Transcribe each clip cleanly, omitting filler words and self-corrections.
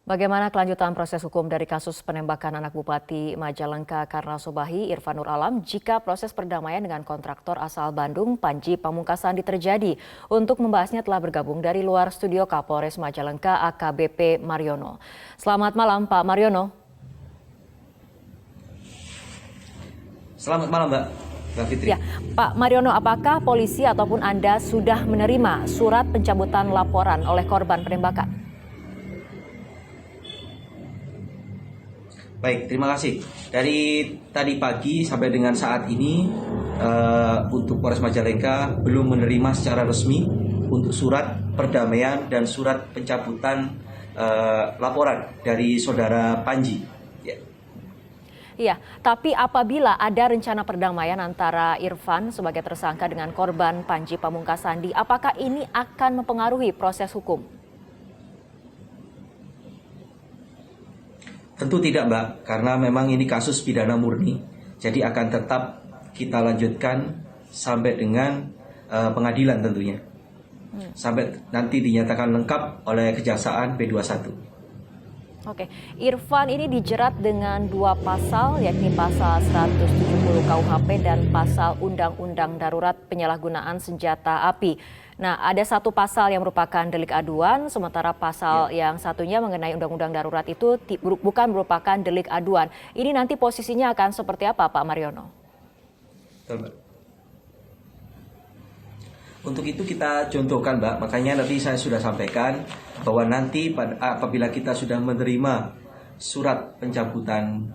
Bagaimana kelanjutan proses hukum dari kasus penembakan anak Bupati Majalengka Karna Sobahi, Irfan Nur Alam, jika proses perdamaian dengan kontraktor asal Bandung, Panji Pamungkasandi terjadi? Untuk membahasnya telah bergabung dari luar studio Kapolres Majalengka AKBP Mariono. Selamat malam Pak Mariono. Selamat malam Mbak Fitri. Ya, Pak Mariono, apakah polisi ataupun Anda sudah menerima surat pencabutan laporan oleh korban penembakan? Baik, terima kasih. Dari tadi pagi sampai dengan saat ini untuk Polres Majalengka belum menerima secara resmi untuk surat perdamaian dan surat pencabutan laporan dari saudara Panji. Ya. Iya, tapi apabila ada rencana perdamaian antara Irfan sebagai tersangka dengan korban Panji Pamungkasandi, apakah ini akan mempengaruhi proses hukum? Tentu tidak Mbak, karena memang ini kasus pidana murni. Jadi akan tetap kita lanjutkan sampai dengan pengadilan tentunya. Sampai nanti dinyatakan lengkap oleh Kejaksaan B21. Oke, Irfan ini dijerat dengan dua pasal, yakni pasal 170 KUHP dan pasal Undang-Undang Darurat Penyalahgunaan Senjata Api. Nah, ada satu pasal yang merupakan delik aduan, sementara pasal yang satunya mengenai Undang-Undang Darurat itu bukan merupakan delik aduan. Ini nanti posisinya akan seperti apa, Pak Mariono? Betul, Mbak. Untuk itu kita contohkan Mbak, makanya nanti saya sudah sampaikan bahwa nanti apabila kita sudah menerima surat pencabutan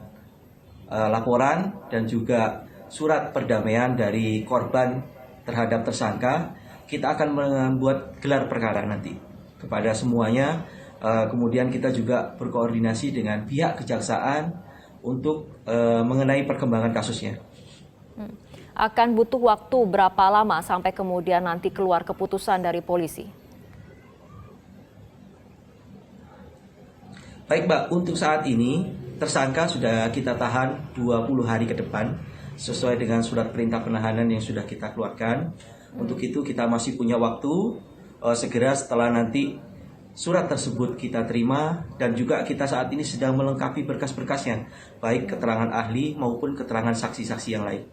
laporan dan juga surat perdamaian dari korban terhadap tersangka, kita akan membuat gelar perkara nanti kepada semuanya. Kemudian kita juga berkoordinasi dengan pihak kejaksaan untuk mengenai perkembangan kasusnya. Akan butuh waktu berapa lama sampai kemudian nanti keluar keputusan dari polisi? Baik Mbak, untuk saat ini tersangka sudah kita tahan 20 hari ke depan sesuai dengan surat perintah penahanan yang sudah kita keluarkan. Untuk itu kita masih punya waktu segera setelah nanti surat tersebut kita terima, dan juga kita saat ini sedang melengkapi berkas-berkasnya, baik keterangan ahli maupun keterangan saksi-saksi yang lain.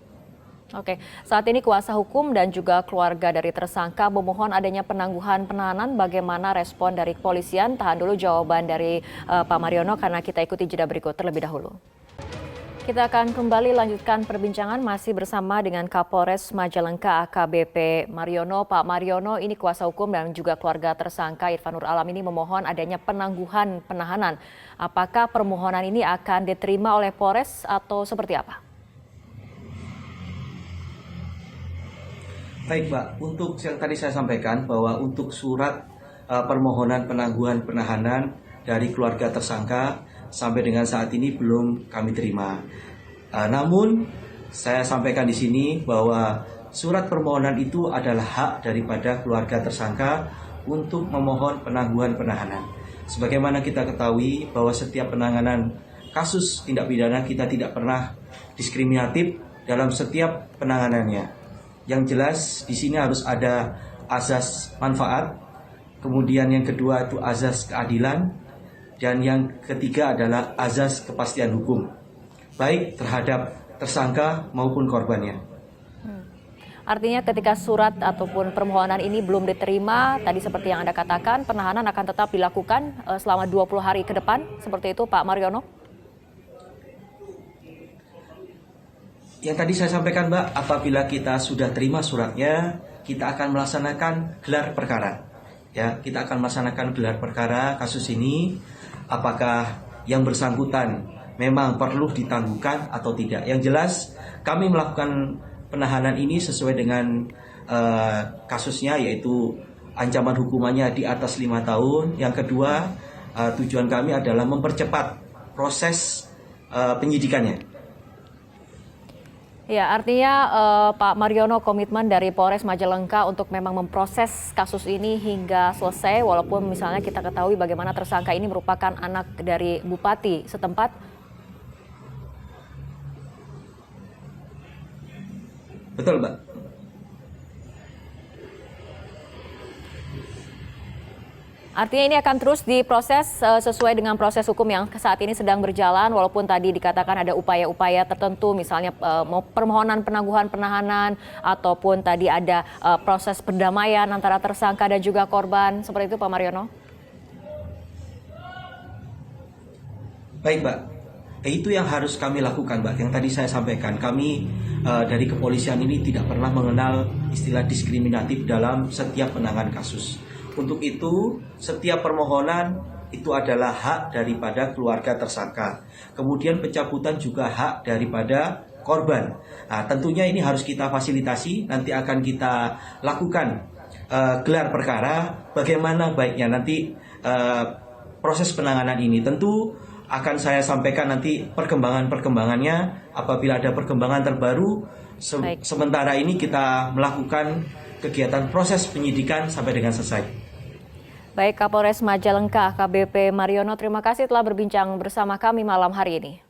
Oke, saat ini kuasa hukum dan juga keluarga dari tersangka memohon adanya penangguhan penahanan. Bagaimana respon dari kepolisian? Tahan dulu jawaban dari Pak Mariono karena kita ikuti jeda berikut terlebih dahulu. Kita akan kembali lanjutkan perbincangan masih bersama dengan Kapolres Majalengka AKBP Mariono. Pak Mariono, ini kuasa hukum dan juga keluarga tersangka Irfan Nur Alam ini memohon adanya penangguhan penahanan. Apakah permohonan ini akan diterima oleh Polres atau seperti apa? Baik Mbak, untuk yang tadi saya sampaikan bahwa untuk surat permohonan penangguhan penahanan dari keluarga tersangka sampai dengan saat ini belum kami terima. Namun saya sampaikan di sini bahwa surat permohonan itu adalah hak daripada keluarga tersangka untuk memohon penangguhan penahanan. Sebagaimana kita ketahui bahwa setiap penanganan kasus tindak pidana kita tidak pernah diskriminatif dalam setiap penanganannya. Yang jelas di sini harus ada azas manfaat, kemudian yang kedua itu azas keadilan, dan yang ketiga adalah azas kepastian hukum, baik terhadap tersangka maupun korbannya. Artinya ketika surat ataupun permohonan ini belum diterima, tadi seperti yang Anda katakan, penahanan akan tetap dilakukan selama 20 hari ke depan, seperti itu Pak Mariono? Yang tadi saya sampaikan Mbak, apabila kita sudah terima suratnya, kita akan melaksanakan gelar perkara. Ya, kita akan melaksanakan gelar perkara kasus ini, apakah yang bersangkutan memang perlu ditangguhkan atau tidak. Yang jelas kami melakukan penahanan ini sesuai dengan kasusnya, yaitu ancaman hukumannya di atas 5 tahun. Yang kedua, tujuan kami adalah mempercepat proses penyidikannya. Ya, artinya Pak Mariono, komitmen dari Polres Majalengka untuk memang memproses kasus ini hingga selesai, walaupun misalnya kita ketahui bagaimana tersangka ini merupakan anak dari bupati setempat. Betul, Mbak. Artinya ini akan terus diproses sesuai dengan proses hukum yang saat ini sedang berjalan, walaupun tadi dikatakan ada upaya-upaya tertentu, misalnya permohonan penangguhan penahanan, ataupun tadi ada proses perdamaian antara tersangka dan juga korban. Seperti itu Pak Mariono? Baik Mbak, itu yang harus kami lakukan Mbak. Yang tadi saya sampaikan, kami dari kepolisian ini tidak pernah mengenal istilah diskriminatif dalam setiap penanganan kasus. Untuk itu, setiap permohonan itu adalah hak daripada keluarga tersangka. Kemudian pencabutan juga hak daripada korban. Nah, tentunya ini harus kita fasilitasi, nanti akan kita lakukan gelar perkara. Bagaimana baiknya nanti proses penanganan ini tentu akan saya sampaikan nanti perkembangannya apabila ada perkembangan terbaru. Sementara ini kita melakukan kegiatan proses penyidikan sampai dengan selesai. Baik, Kapolres Majalengka AKBP Mariono, terima kasih telah berbincang bersama kami malam hari ini.